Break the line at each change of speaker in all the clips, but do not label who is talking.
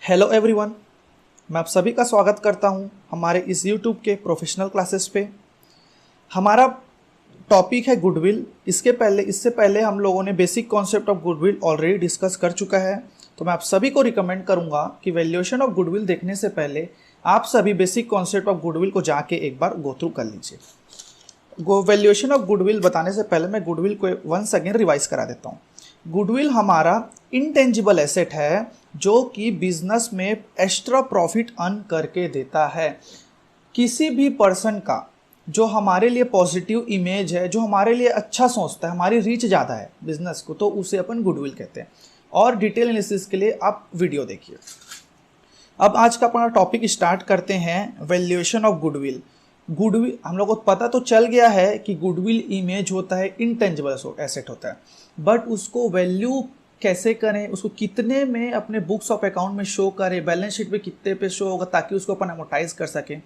Hello everyone, मैं आप सभी का स्वागत करता हूं हमारे इस यूट्यूब के प्रोफेशनल क्लासेस पे। हमारा टॉपिक है गुडविल। इससे पहले हम लोगों ने basic concept of goodwill already discuss कर चुका है। तो मैं आप सभी को रिकमेंड करूंगा कि वैल्यूएशन ऑफ गुडविल देखने से पहले आप सभी बेसिक कॉन्सेप्ट ऑफ गुडविल को जाके एक बार गो थ्रू कर लीजिए। वैल्यूएशन ऑफ गुडविल बताने से पहले मैं गुडविल को वंस अगेन रिवाइज करा देता हूँ। गुडविल हमारा इंटेंजिबल एसेट है जो कि बिजनेस में एक्स्ट्रा प्रॉफिट अर्न करके देता है। किसी भी पर्सन का जो हमारे लिए पॉजिटिव इमेज है, जो हमारे लिए अच्छा सोचता है, हमारी रीच ज़्यादा है बिजनेस को, तो उसे अपन गुडविल कहते हैं। और डिटेल एनालिसिस के लिए आप वीडियो देखिए। अब आज का अपना टॉपिक स्टार्ट करते हैं, वैल्यूएशन ऑफ गुडविल। गुडविल हम लोगों को पता तो चल गया है कि गुडविल इमेज होता है, इंटेंजिबल एसेट होता है, बट उसको वैल्यू कैसे करें, उसको कितने में अपने बुक्स ऑफ अकाउंट में शो करें, बैलेंस शीट पे कितने पे शो होगा ताकि उसको अपन अमोर्टाइज कर सकें।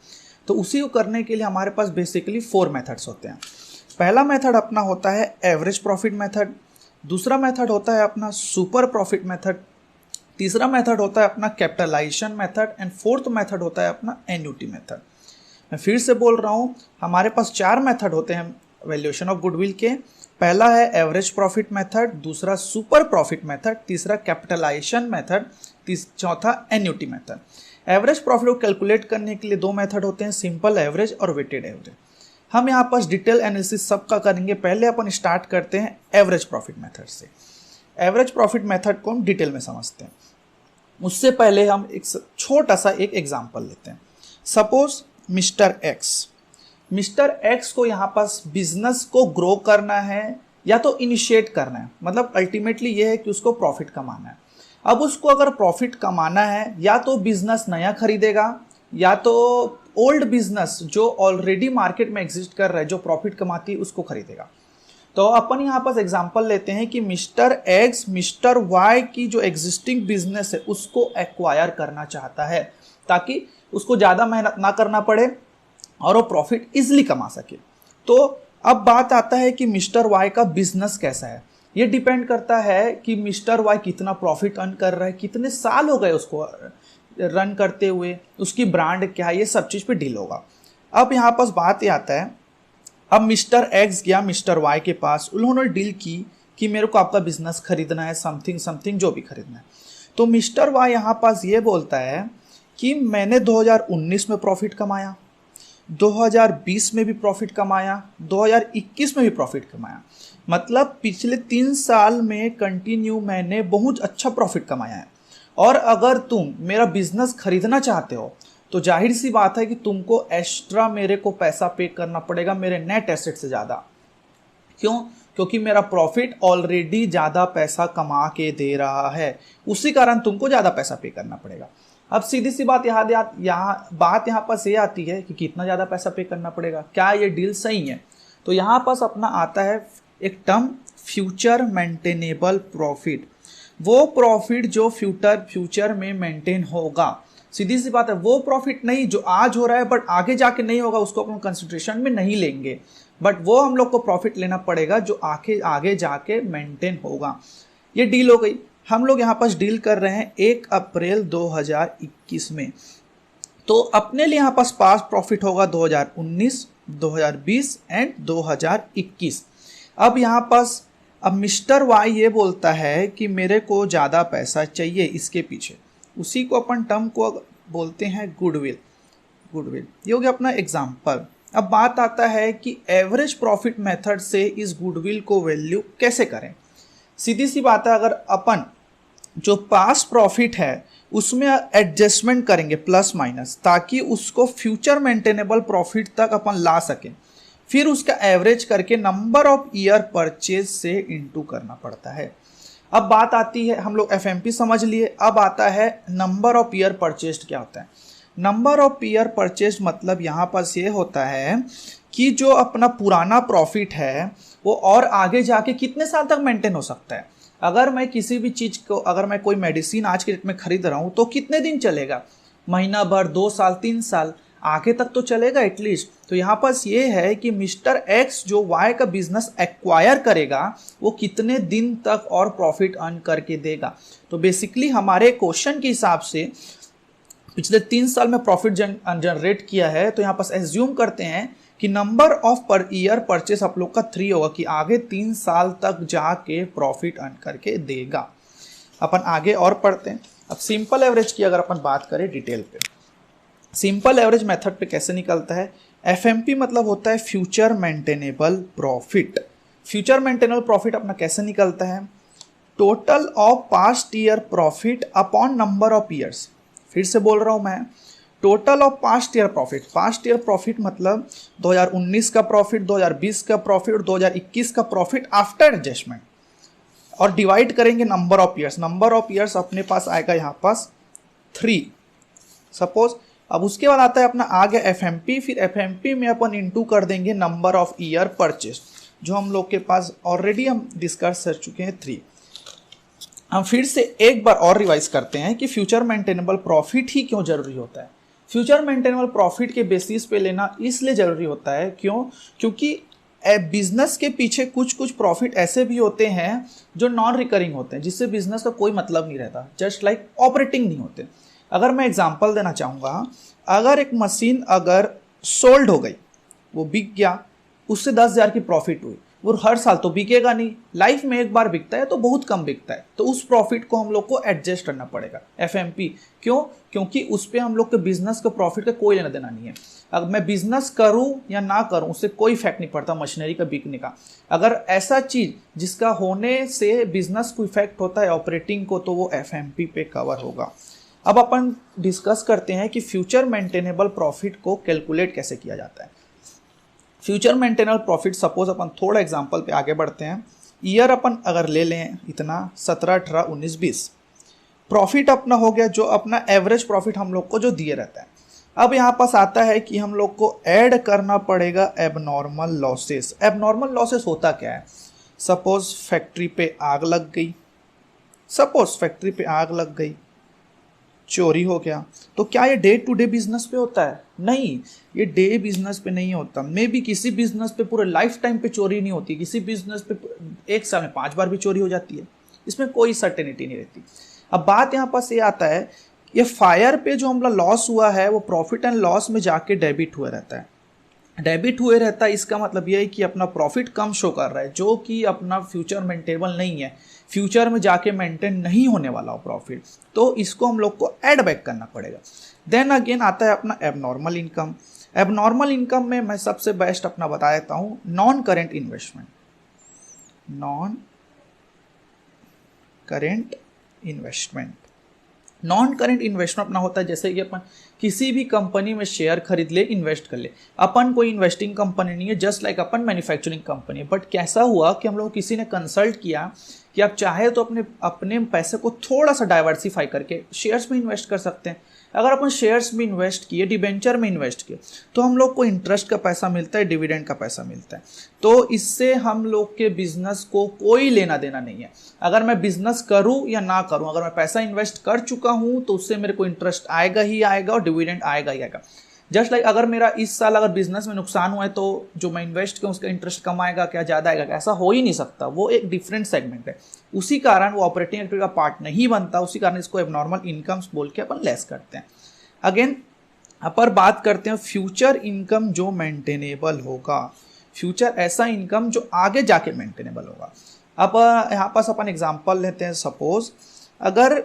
तो उसी को करने के लिए हमारे पास बेसिकली 4 मेथड्स होते हैं। पहला मेथड अपना होता है एवरेज प्रॉफिट मेथड, दूसरा मेथड होता है अपना सुपर प्रॉफिट मेथड, तीसरा मेथड होता है अपना capitalisation method and fourth method होता है अपना एन्युटी मेथड। मैं फिर से बोल रहा हूँ, हमारे पास 4 मेथड होते हैं वैल्यूएशन ऑफ गुडविल के। पहला है एवरेज प्रॉफिट मेथड, दूसरा सुपर प्रॉफिट मेथड, तीसरा कैपिटलाइजेशन मेथड, चौथा एन्युटी मेथड। एवरेज प्रॉफिट को कैलकुलेट करने के लिए 2 मेथड होते हैं, सिंपल एवरेज और वेटेड एवरेज। हम यहाँ पास डिटेल एनालिसिस सबका करेंगे। पहले अपन स्टार्ट करते हैं एवरेज प्रॉफिट मेथड से। एवरेज प्रॉफिट मेथड को हम डिटेल में समझते हैं। उससे पहले हम एक छोटा सा एक एग्जाम्पल लेते हैं। सपोज मिस्टर एक्स को यहाँ पास बिजनेस को ग्रो करना है या तो इनिशिएट करना है, मतलब अल्टीमेटली ये है कि उसको प्रॉफिट कमाना है। अब उसको अगर प्रॉफिट कमाना है, या तो बिजनेस नया खरीदेगा या तो ओल्ड बिजनेस जो ऑलरेडी मार्केट में एग्जिस्ट कर रहा है, जो प्रॉफिट कमाती है, उसको खरीदेगा। तो अपन यहाँ पास एग्जांपल लेते हैं कि मिस्टर एक्स मिस्टर वाई की जो एग्जिस्टिंग बिजनेस है उसको एक्वायर करना चाहता है ताकि उसको ज़्यादा मेहनत ना करना पड़े और वो प्रॉफिट इजीली कमा सके। तो अब बात आता है कि मिस्टर वाई का बिजनेस कैसा है। ये डिपेंड करता है कि मिस्टर वाई कितना प्रॉफिट अर्न कर रहा है, कितने साल हो गए उसको रन करते हुए, उसकी ब्रांड क्या है, ये सब चीज़ पे डील होगा। अब यहाँ पास बात ये आता है, अब मिस्टर एक्स गया मिस्टर वाई के पास, उन्होंने डील की कि मेरे को आपका बिजनेस खरीदना है, समथिंग जो भी खरीदना है। तो मिस्टर वाई यहाँ पास ये बोलता है कि मैंने 2019 में प्रॉफिट कमाया, 2020 में भी प्रॉफिट कमाया, 2021 में भी प्रॉफिट कमाया, मतलब पिछले 3 साल में कंटिन्यू मैंने बहुत अच्छा प्रॉफिट कमाया है। और अगर तुम मेरा बिजनेस खरीदना चाहते हो तो जाहिर सी बात है कि तुमको एक्स्ट्रा मेरे को पैसा पे करना पड़ेगा मेरे नेट एसेट से ज़्यादा। क्यों? क्योंकि मेरा प्रॉफिट ऑलरेडी ज़्यादा पैसा कमा के दे रहा है, उसी कारण तुमको ज़्यादा पैसा पे करना पड़ेगा। अब सीधी सी बात यहाँ पास ये आती है कि कितना ज़्यादा पैसा पे करना पड़ेगा, क्या ये डील सही है। तो यहाँ पास अपना आता है एक टर्म फ्यूचर मेंटेनेबल प्रॉफिट। वो प्रॉफिट जो फ्यूचर में मेंटेन होगा। सीधी सी बात है, वो प्रॉफिट नहीं जो आज हो रहा है बट आगे जाके नहीं होगा, उसको अपन कंसिडरेशन में नहीं लेंगे, बट वो हम लोग को प्रॉफिट लेना पड़ेगा जो आगे जाके मेंटेन होगा। ये डील हो गई। हम लोग यहाँ पास डील कर रहे हैं 1 अप्रैल 2021 में। तो अपने लिए यहाँ पास पास प्रॉफिट होगा 2019, 2020 एंड 2021। अब यहाँ पास अब मिस्टर वाई ये बोलता है कि मेरे को ज़्यादा पैसा चाहिए इसके पीछे, उसी को अपन टर्म को बोलते हैं गुडविल। ये हो गया अपना एग्जाम्पल। अब बात आता है कि एवरेज प्रॉफिट मेथड से इस गुडविल को वैल्यू कैसे करें। सीधी सी बात है, अगर अपन जो पास प्रॉफिट है उसमें एडजस्टमेंट करेंगे प्लस माइनस, ताकि उसको फ्यूचर मेंटेनेबल प्रॉफिट तक अपन ला सकें, फिर उसका एवरेज करके नंबर ऑफ ईयर परचेज से इनटू करना पड़ता है। अब बात आती है, हम लोग एफएमपी समझ लिए, अब आता है नंबर ऑफ ईयर परचेज क्या होता है। नंबर ऑफ ईयर परचेज मतलब यहाँ पास ये होता है कि जो अपना पुराना प्रॉफिट है वो और आगे जाके कितने साल तक मेंटेन हो सकता है। अगर मैं किसी भी चीज़ को, अगर मैं कोई मेडिसिन आज के डेट में खरीद रहा हूँ तो कितने दिन चलेगा, महीना भर, 2 साल, 3 साल। आगे तक तो चलेगा एटलीस्ट। तो यहाँ पास ये है कि मिस्टर एक्स जो वाई का बिजनेस एक्वायर करेगा वो कितने दिन तक और प्रॉफिट अर्न करके देगा। तो बेसिकली हमारे क्वेश्चन के हिसाब से पिछले 3 साल में प्रॉफिट जनरेट किया है, तो यहाँ पास एज्यूम करते हैं कि number of per year purchase आप लोग का 3 होगा, कि आगे 3 साल तक जाके प्रॉफिट अर्न करके देगा। अपन आगे और पढ़ते हैं। अब सिंपल एवरेज की अगर अपन बात करें डिटेल पे, सिंपल एवरेज मेथड पे कैसे निकलता है। एफएमपी मतलब होता है future maintainable profit. Future maintainable profit अपना कैसे निकलता है, total of past year profit upon number of years. फिर से बोल रहा हूं मैं, total of past year profit. Past year profit मतलब 2019 का प्रॉफिट, 2020 का प्रॉफिट और 2021 का प्रॉफिट आफ्टर एडजस्टमेंट, और डिवाइड करेंगे number of years. Number of years अपने पास आएगा यहाँ पास 3 सपोज। अब उसके बाद आता है अपना आ गया एफएमपी, फिर एफएमपी में अपन इंटू कर देंगे नंबर ऑफ ईयर परचेस, जो हम लोग के पास ऑलरेडी हम डिस्कस कर चुके हैं 3। हम फिर से एक बार और रिवाइज करते हैं कि फ्यूचर मेंटेनेबल प्रॉफिट ही क्यों जरूरी होता है। फ्यूचर मेंटेनेबल प्रॉफिट के बेसिस पे लेना इसलिए जरूरी होता है क्योंकि बिजनेस के पीछे कुछ कुछ प्रॉफिट ऐसे भी होते हैं जो नॉन रिकरिंग होते हैं, जिससे बिजनेस का कोई मतलब नहीं रहता, जस्ट लाइक ऑपरेटिंग नहीं होते। अगर मैं एग्जांपल देना चाहूँगा, अगर एक मशीन अगर सोल्ड हो गई, वो बिक गया, उससे 10,000 की प्रॉफिट हुई, वो हर साल तो बिकेगा नहीं, लाइफ में एक बार बिकता है तो बहुत कम बिकता है, तो उस प्रॉफिट को हम लोग को एडजस्ट करना पड़ेगा एफएमपी। क्यों? क्योंकि उस पर हम लोग के बिजनेस के प्रॉफिट का कोई लेना देना नहीं है। अगर मैं बिजनेस करूं या ना करूं उससे कोई इफेक्ट नहीं पड़ता मशीनरी का बिकने का। अगर ऐसा चीज जिसका होने से बिजनेस को इफेक्ट होता है ऑपरेटिंग को, तो वो एफएमपी पे कवर होगा। अब अपन डिस्कस करते हैं कि फ्यूचर मेंटेनेबल प्रॉफिट को कैलकुलेट कैसे किया जाता है। फ्यूचर मेंटेनेबल प्रॉफिट सपोज अपन थोड़ा एग्जांपल पे आगे बढ़ते हैं। ईयर अपन अगर ले लें इतना 17, 18, 19, 20 प्रॉफिट अपना हो गया, जो अपना एवरेज प्रॉफिट हम लोग को जो दिए रहता है। अब यहाँ पास आता है कि हम लोग को ऐड करना पड़ेगा एबनॉर्मल लॉसेस। एबनॉर्मल लॉसेस होता क्या है, सपोज फैक्ट्री पे आग लग गई, चोरी हो गया, तो क्या ये डे टू डे बिजनेस पे होता है? नहीं, ये डे बिजनेस पे नहीं होता। मे बी किसी बिजनेस पे पूरे लाइफ टाइम पे चोरी नहीं होती, किसी बिजनेस पे एक साल में 5 बार भी चोरी हो जाती है, इसमें कोई सर्टेनिटी नहीं रहती। अब बात यहाँ पास ये आता है, ये फायर पे जो हमारा लॉस हुआ है वो प्रॉफिट एंड लॉस में जाके डेबिट हुआ रहता है। डेबिट हुए रहता है, इसका मतलब यह है कि अपना प्रॉफिट कम शो कर रहा है, जो कि अपना फ्यूचर मेंटेनेबल नहीं है, फ्यूचर में जाके मेंटेन नहीं होने वाला हो प्रॉफिट, तो इसको हम लोग को ऐड बैक करना पड़ेगा। देन अगेन आता है अपना एबनॉर्मल इनकम। एबनॉर्मल इनकम में मैं सबसे बेस्ट अपना बता देता हूँ non current investment. Non current investment अपना होता है जैसे कि अपन किसी भी कंपनी में शेयर खरीद ले, इन्वेस्ट कर ले। अपन कोई इन्वेस्टिंग कंपनी नहीं है, जस्ट लाइक अपन मैन्युफैक्चरिंग कंपनी है। बट कैसा हुआ कि हम लोग किसी ने कंसल्ट किया कि आप चाहे तो अपने पैसे को थोड़ा सा डाइवर्सिफाई करके शेयर्स में इन्वेस्ट कर सकते हैं। अगर अपन शेयर्स में इन्वेस्ट किए, डिबेंचर में इन्वेस्ट किए, तो हम लोग को इंटरेस्ट का पैसा मिलता है, डिविडेंड का पैसा मिलता है। तो इससे हम लोग के बिजनेस को कोई लेना देना नहीं है। अगर मैं बिजनेस करूं या ना करूं, अगर मैं पैसा इन्वेस्ट कर चुका हूं तो उससे मेरे को इंटरेस्ट आएगा ही आएगा और डिविडेंड आएगा ही आएगा। जस्ट लाइक अगर मेरा इस साल अगर बिजनेस में नुकसान हुआ है तो जो मैं इन्वेस्ट किया उसका इंटरेस्ट कम आएगा क्या, ज़्यादा आएगा क्या? ऐसा हो ही नहीं सकता, वो एक डिफरेंट सेगमेंट है। उसी कारण वो ऑपरेटिंग एक्टिविटी का पार्ट नहीं बनता, उसी कारण इसको एबनॉर्मल इनकम्स बोल के अपन लेस करते हैं। अगेन अपर बात करते हैं फ्यूचर इनकम जो मेंटेनेबल होगा, फ्यूचर ऐसा इनकम जो आगे जाके मेंटेनेबल होगा। अब यहाँ पास अपन एग्जांपल लेते हैं, सपोज अगर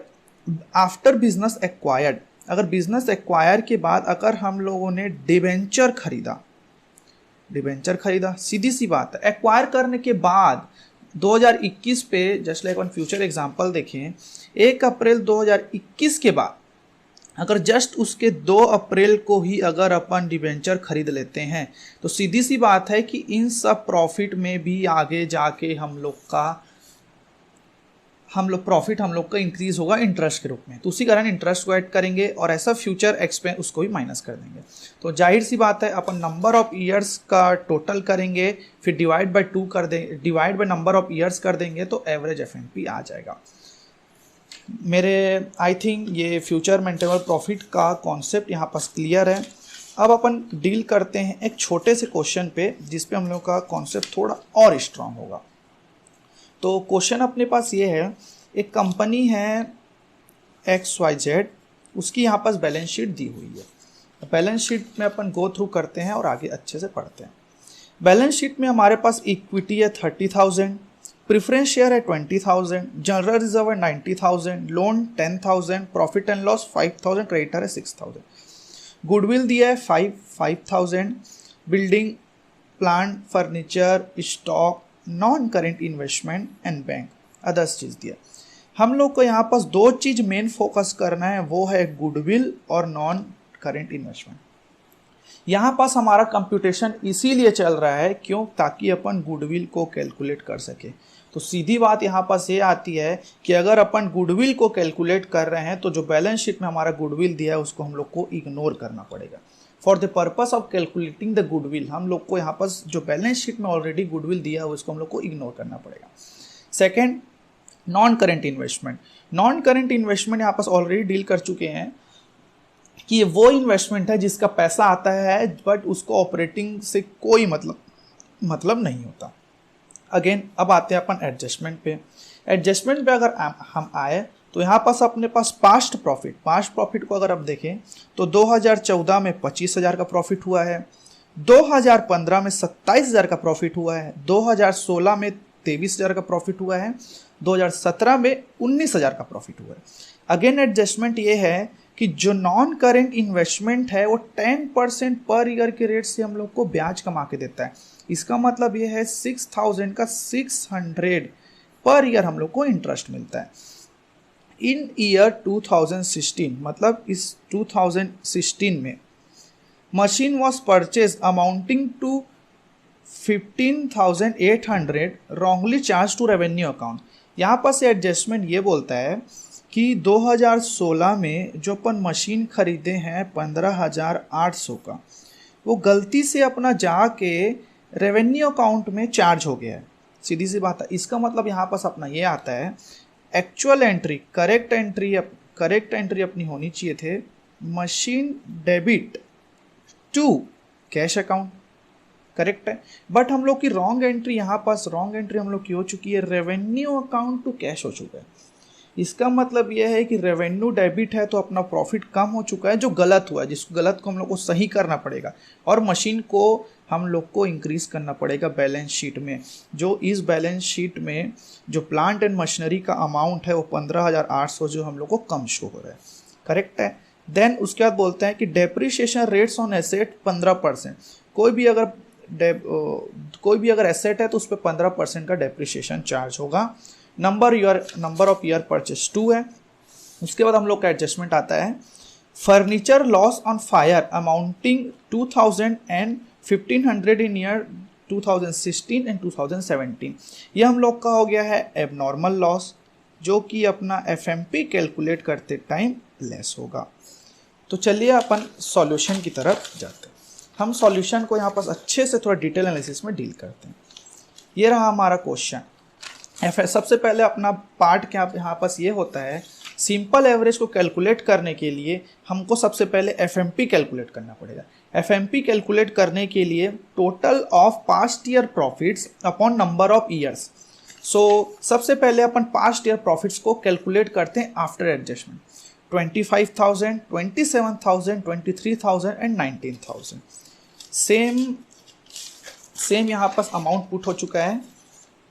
आफ्टर बिजनेस एक्वायर्ड, अगर बिजनेस एक्वायर के बाद अगर हम लोगों ने डिबेंचर खरीदा, सीधी सी बात है, एक्वायर करने के बाद 2021 पे जस्ट लाइक अपन फ्यूचर एग्जांपल देखें, 1 अप्रैल 2021 के बाद अगर जस्ट उसके 2 अप्रैल को ही अगर अपन डिबेंचर खरीद लेते हैं, तो सीधी सी बात है कि इन सब प्रॉफिट में भी आगे जाके हम लोग प्रॉफिट हम लोग का इंक्रीज होगा इंटरेस्ट के रूप में। तो उसी कारण इंटरेस्ट को ऐड करेंगे और ऐसा फ्यूचर एक्सपेंस उसको भी माइनस कर देंगे। तो जाहिर सी बात है अपन नंबर ऑफ ईयर्स का टोटल करेंगे, फिर divide by number of years कर देंगे, तो एवरेज एफएनपी आ जाएगा। मेरे आई थिंक ये फ्यूचर मेंटेनेबल प्रॉफिट का कॉन्सेप्ट यहाँ पास क्लियर है। अब अपन डील करते हैं एक छोटे से क्वेश्चन पे जिसपे हम लोग का कॉन्सेप्ट थोड़ा और स्ट्रांग होगा। तो क्वेश्चन अपने पास ये है, एक कंपनी है XYZ, उसकी यहाँ पास बैलेंस शीट दी हुई है। बैलेंस शीट में अपन गो थ्रू करते हैं और आगे अच्छे से पढ़ते हैं। बैलेंस शीट में हमारे पास इक्विटी है 30,000, प्रेफरेंस शेयर है 20,000, जनरल रिजर्व है 90,000, loan 10,000, profit and loss 5,000, creditor है 6,000, गुडविल दिया है 5,000, building plant furniture stock non current investment and bank others चीज़ दिया। हम लोग को यहाँ पास दो चीज़ मेन फोकस करना है, वो है गुडविल और नॉन करेंट इन्वेस्टमेंट। यहाँ पास हमारा कंप्यूटेशन इसीलिए चल रहा है क्यों, ताकि अपन गुडविल को कैलकुलेट कर सके। तो सीधी बात यहाँ पास ये आती है कि अगर अपन गुडविल को कैलकुलेट कर रहे हैं तो जो बैलेंस शीट में हमारा गुडविल दिया है उसको हम लोग को इग्नोर करना पड़ेगा। For the purpose of calculating the goodwill हम लोग को यहाँ पास जो बैलेंस शीट में ऑलरेडी गुडविल दिया है उसको हम लोग को इग्नोर करना पड़ेगा। Second, non current investment. Non current investment यहाँ पास ऑलरेडी डील कर चुके हैं कि ये वो इन्वेस्टमेंट है जिसका पैसा आता है बट उसको ऑपरेटिंग से कोई मतलब नहीं होता। अगेन अब आते हैं अपन एडजस्टमेंट पे। एडजस्टमेंट पे अगर हम आए तो यहाँ पास अपने पास पास्ट प्रॉफिट को अगर आप देखें तो 2014 में 25,000 का प्रॉफिट हुआ है, 2015 में 27,000 का प्रॉफिट हुआ है, 2016 में 23,000 का प्रॉफिट हुआ है, 2017 में 19,000 का प्रॉफिट हुआ है। अगेन एडजस्टमेंट ये है कि जो नॉन करेंट इन्वेस्टमेंट है वो 10% पर ईयर के रेट से हम लोग को ब्याज कमा के देता है। इसका मतलब ये है 6,000 का 600 पर ईयर हम लोग को इंटरेस्ट मिलता है। इन ईयर 2016 मतलब इस 2016 में machine was purchase amounting to 15,800 wrongly charge to revenue account. यहाँ पर से एडजस्टमेंट ये बोलता है कि 2016 में जो अपन मशीन खरीदे हैं 15,800 का, वो गलती से अपना जाके रेवेन्यू अकाउंट में चार्ज हो गया है। सीधी सी बात है। इसका मतलब यहाँ पास अपना ये आता है, एक्चुअल एंट्री करेक्ट एंट्री अपनी होनी चाहिए थे machine debit to cash account, correct है। बट हम लोग की रॉन्ग एंट्री हम लोग की हो चुकी है रेवेन्यू अकाउंट टू कैश हो चुका है। इसका मतलब यह है कि रेवेन्यू डेबिट है तो अपना प्रॉफिट कम हो चुका है, जो गलत हुआ है, जिस गलत को हम लोग को सही करना पड़ेगा और मशीन को हम लोग को इंक्रीज करना पड़ेगा बैलेंस शीट में। जो इस बैलेंस शीट में जो प्लांट एंड मशीनरी का अमाउंट है वो 15,800 जो हम लोग को कम शो हो रहा है, करेक्ट है। देन उसके बाद बोलते हैं कि डेप्रिसिएशन रेट्स ऑन एसेट 15%। कोई भी अगर एसेट है तो उस पर 15% का डेप्रिसिएशन चार्ज होगा। नंबर ऑफ ईयर परचेस 2 है। उसके बाद हम लोग का एडजस्टमेंट आता है furniture loss on fire amounting 2,000 and 1,500 in year 2016 and 2017। ये हम लोग का हो गया है एबनॉर्मल लॉस, जो कि अपना FMP कैलकुलेट करते टाइम लेस होगा। तो चलिए अपन सॉल्यूशन की तरफ जाते हैं। हम सॉल्यूशन को यहाँ पास अच्छे से थोड़ा डिटेल एनालिसिस में डील करते हैं। ये रहा हमारा क्वेश्चन। सबसे पहले अपना पार्ट क्या यहाँ पास ये होता है, सिंपल एवरेज को कैलकुलेट करने के लिए हमको सबसे पहले FMP कैलकुलेट करना पड़ेगा। FMP कैलकुलेट करने के लिए total of past year profits upon number of years. So सबसे पहले अपन पास्ट ईयर प्रॉफिट्स को कैलकुलेट करते हैं आफ्टर एडजस्टमेंट। 25,000, 27,000, 23,000 एंड 19,000। सेम यहाँ पास अमाउंट पुट हो चुका है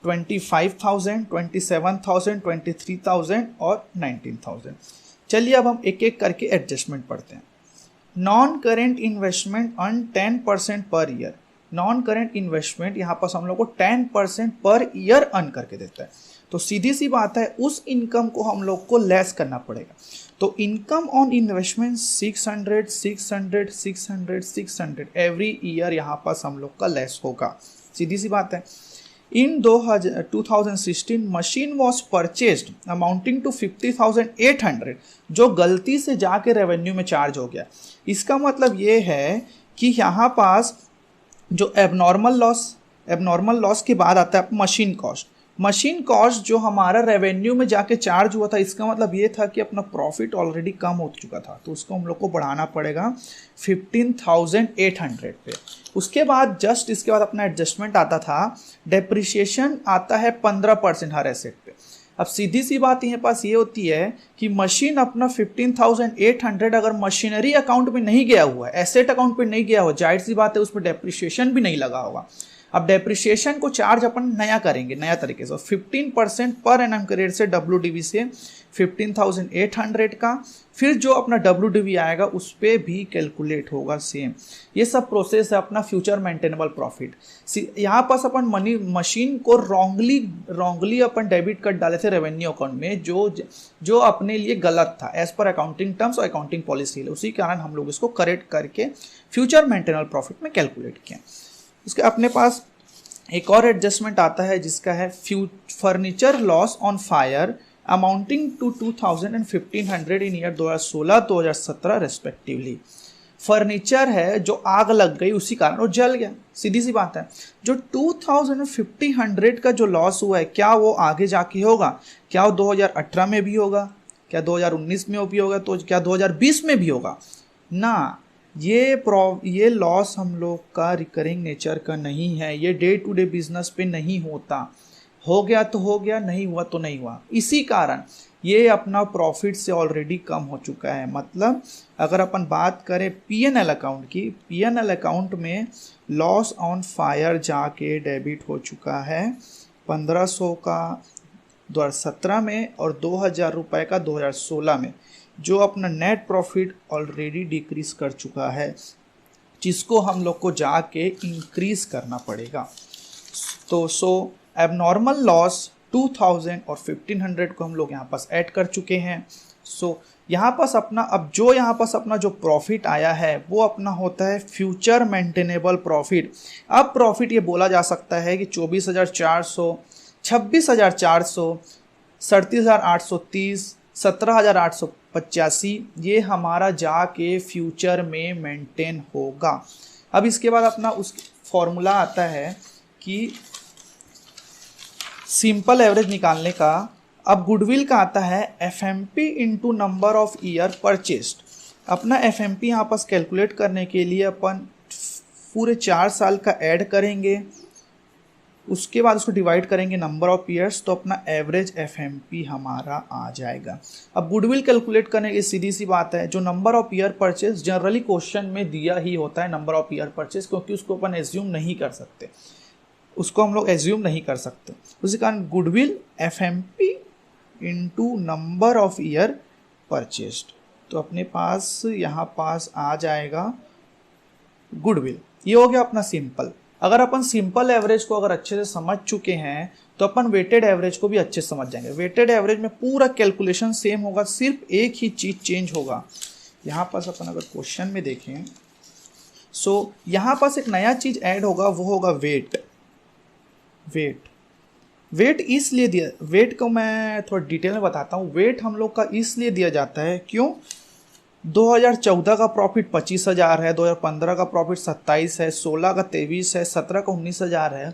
25,000, 27,000, 23,000 और 19,000। चलिए अब हम एक एक करके एडजस्टमेंट पढ़ते हैं। Non current investment earn 10% per year. Non current investment यहाँ पास हम लोग को 10% पर ईयर अर्न करके देता है। तो सीधी सी बात है, उस इनकम को हम लोग को लेस करना पड़ेगा। तो income on investment 600, 600, 600, 600 every year यहाँ पास हम लोग का लेस होगा। सीधी सी बात है। In 2016 machine was purchased amounting to 50,800, जो गलती से जाके रेवेन्यू में चार्ज हो गया। इसका मतलब ये है कि यहाँ पास जो एबनॉर्मल लॉस के बाद आता है मशीन कॉस्ट। मशीन कॉस्ट जो हमारा रेवेन्यू में जाके चार्ज हुआ था, इसका मतलब ये था कि अपना प्रॉफिट ऑलरेडी कम हो चुका था, तो उसको हम लोग को बढ़ाना पड़ेगा 15,800 पे। उसके बाद जस्ट इसके बाद अपना एडजस्टमेंट आता था, डेप्रिसिएशन आता है 15% हर एसेट पे। अब सीधी सी बात यहाँ पास ये होती है कि मशीन अपना 15,800 अगर मशीनरी अकाउंट में नहीं गया हुआ है, एसेट अकाउंट पे नहीं गया हुआ, जाहिर सी बात है उस पर डेप्रिसिएशन भी नहीं लगा होगा। अब डेप्रिसिएशन को चार्ज अपन नया करेंगे, नया तरीके से 15% पर एनम के रेट से WDV से 15,800 का, फिर जो अपना WDV आएगा उस पर भी कैलकुलेट होगा सेम। ये सब प्रोसेस है अपना फ्यूचर मेंटेनेबल प्रॉफिट। यहाँ पास अपन मशीन को रॉन्गली अपन डेबिट कर डाले थे रेवेन्यू अकाउंट में, जो अपने लिए गलत था एज पर अकाउंटिंग टर्म्स और अकाउंटिंग पॉलिसी। उसी कारण हम लोग इसको करेक्ट करके फ्यूचर मेंटेनेबल प्रॉफिट में कैलकुलेट किया। उसके अपने पास एक और एडजस्टमेंट आता है जिसका है furniture loss on fire amounting to 2,000 and 1,500 in year 2016-2017 respectively. Furniture है जो आग लग गई उसी कारण वो जल गया, सीधी सी बात है। जो 2,000 and 1,500 का जो लॉस हुआ है, क्या वो आगे जाके होगा? क्या वो 2018 में भी होगा? क्या 2019 में भी होगा? तो क्या 2020 में भी होगा? ना, ये लॉस हम लोग का रिकरिंग नेचर का नहीं है, ये डे टू डे बिजनेस पे नहीं होता। हो गया तो हो गया, नहीं हुआ तो नहीं हुआ। इसी कारण ये अपना प्रॉफिट से ऑलरेडी कम हो चुका है। मतलब अगर अपन बात करें पीएनएल अकाउंट की, पीएनएल अकाउंट में लॉस ऑन फायर जाके डेबिट हो चुका है 1,500 का 2017 में और 2,000 रुपये का 2016 में, जो अपना नेट प्रॉफिट ऑलरेडी डिक्रीज कर चुका है, जिसको हम लोग को जाके इंक्रीज करना पड़ेगा। तो एबनॉर्मल लॉस 2,000 और 1,500 को हम लोग यहाँ पास ऐड कर चुके हैं। यहाँ पास अपना अपना जो प्रॉफिट आया है वो अपना होता है फ्यूचर मेंटेनेबल प्रॉफिट। अब प्रॉफिट ये बोला जा सकता है कि 24,400, 26,400, 37,830, 17,885 ये हमारा जाके फ्यूचर में मेंटेन होगा। अब इसके बाद अपना उस फॉर्मूला आता है कि सिंपल एवरेज निकालने का। अब गुडविल का आता है FMP into number of year purchased. अपना FMP यहाँ पास कैलकुलेट करने के लिए अपन पूरे 4 साल का ऐड करेंगे, उसके बाद उसको डिवाइड करेंगे नंबर ऑफ ईयर्स, तो अपना एवरेज FMP हमारा आ जाएगा। अब गुडविल कैलकुलेट करने की सीधी सी बात है, जो number of year purchase generally question में दिया ही होता है नंबर ऑफ ईयर परचेज, क्योंकि उसको अपन एज्यूम नहीं कर सकते, उसको हम लोग एज्यूम नहीं कर सकते। उसी कारण goodwill FMP into number of year purchased, तो अपने पास यहाँ पास आ जाएगा गुडविल। ये हो गया अपना सिंपल। अगर अपन सिंपल एवरेज को अगर अच्छे से समझ चुके हैं तो अपन वेटेड एवरेज को भी अच्छे से समझ जाएंगे। वेटेड एवरेज में पूरा कैलकुलेशन सेम होगा, सिर्फ एक ही चीज चेंज होगा। यहाँ पास अपन अगर क्वेश्चन में देखें यहाँ पास एक नया चीज ऐड होगा, वो होगा वेट इसलिए दिया, वेट को मैं थोड़ा डिटेल में बताता हूँ। वेट हम लोग का इसलिए दिया जाता है, क्यों? 2014 का प्रॉफिट 25,000 है, 2015 का प्रॉफिट 27 है, 16 का 23 है, 17 का 19,000 है।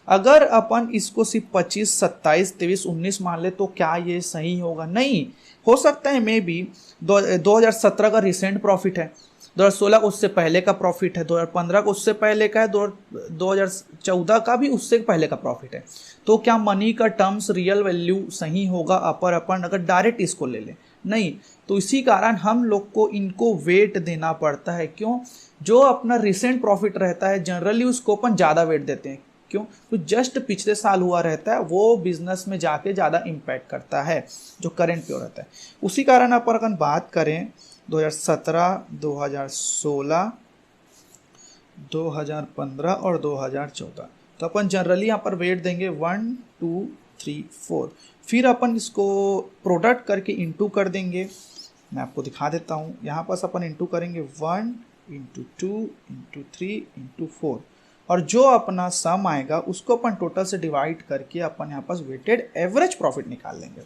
अगर अपन इसको सिर्फ 25, 27, 23, 19 मान ले तो क्या ये सही होगा? नहीं हो सकता है। मे बी 2017 का रिसेंट प्रॉफिट है, 2016 का उससे पहले का प्रॉफिट है, 2015 का उससे पहले का है, 2014 का भी उससे पहले का प्रॉफिट है। तो क्या मनी का टर्म्स रियल वैल्यू सही होगा अपन अगर डायरेक्ट इसको ले लें? नहीं। तो इसी कारण हम लोग को इनको वेट देना पड़ता है। क्यों? जो अपना रिसेंट प्रॉफिट रहता है जनरली उसको अपन ज़्यादा वेट देते हैं। क्यों? तो जस्ट पिछले साल हुआ रहता है वो बिजनेस में जाके ज़्यादा इम्पैक्ट करता है जो करंट पे रहता है। उसी कारण अपन अगर बात करें 2017, 2016, 2015 और 2014, तो अपन जनरली यहाँ पर वेट देंगे 1, 2, 3, 4। फिर अपन इसको प्रोडक्ट करके इंटू कर देंगे। मैं आपको दिखा देता हूँ। यहाँ पास अपन इंटू करेंगे 1 इंटू 2 इंटू 3 इंटू 4, और जो अपना सम आएगा उसको अपन टोटल से डिवाइड करके अपन यहाँ पास वेटेड एवरेज प्रॉफिट निकाल लेंगे।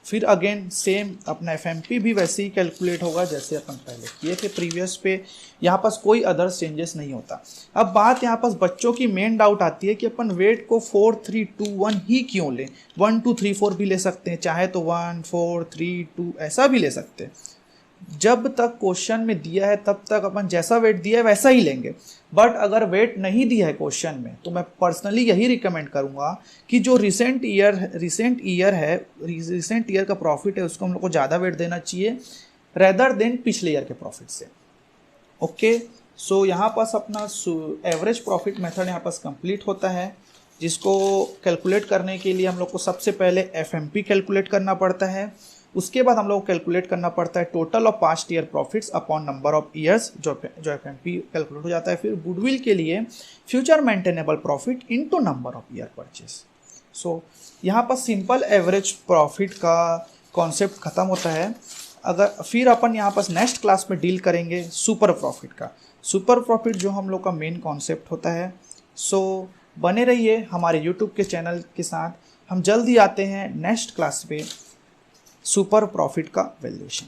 फिर अगेन सेम अपना FMP भी वैसे ही कैलकुलेट होगा जैसे अपन पहले किए थे प्रीवियस पे। यहाँ पास कोई अदर चेंजेस नहीं होता। अब बात यहाँ पास बच्चों की मेन डाउट आती है कि अपन वेट को 4 3 2 1 ही क्यों लें, 1 2 3 4 भी ले सकते हैं, चाहे तो 1 4 3 2 ऐसा भी ले सकते हैं। जब तक क्वेश्चन में दिया है तब तक अपन जैसा वेट दिया है वैसा ही लेंगे। बट अगर वेट नहीं दिया है क्वेश्चन में तो मैं पर्सनली यही रिकमेंड करूंगा कि जो रिसेंट ईयर का प्रॉफिट है उसको हम लोग को ज़्यादा वेट देना चाहिए रेदर देन पिछले ईयर के प्रॉफिट से। ओके, सो यहाँ पास अपना एवरेज प्रॉफिट मेथड यहाँ पास कंप्लीट होता है, जिसको कैलकुलेट करने के लिए हम लोग को सबसे पहले FMP कैलकुलेट करना पड़ता है। उसके बाद हम लोग को कैलकुलेट करना पड़ता है total of past year profits upon number of years, जो FMP कैलकुलेट हो जाता है। फिर गुडविल के लिए future maintainable profit into number of year purchase. So यहाँ पर सिंपल एवरेज प्रॉफिट का कॉन्सेप्ट खत्म होता है। अगर फिर अपन यहाँ पर नेक्स्ट क्लास में डील करेंगे सुपर प्रॉफिट का। सुपर प्रॉफिट जो हम लोग का मेन कॉन्सेप्ट होता है। सो बने रहिए हमारे यूट्यूब के चैनल के साथ। हम जल्दी आते हैं नेक्स्ट क्लास पे सुपर प्रॉफिट का वैल्यूएशन।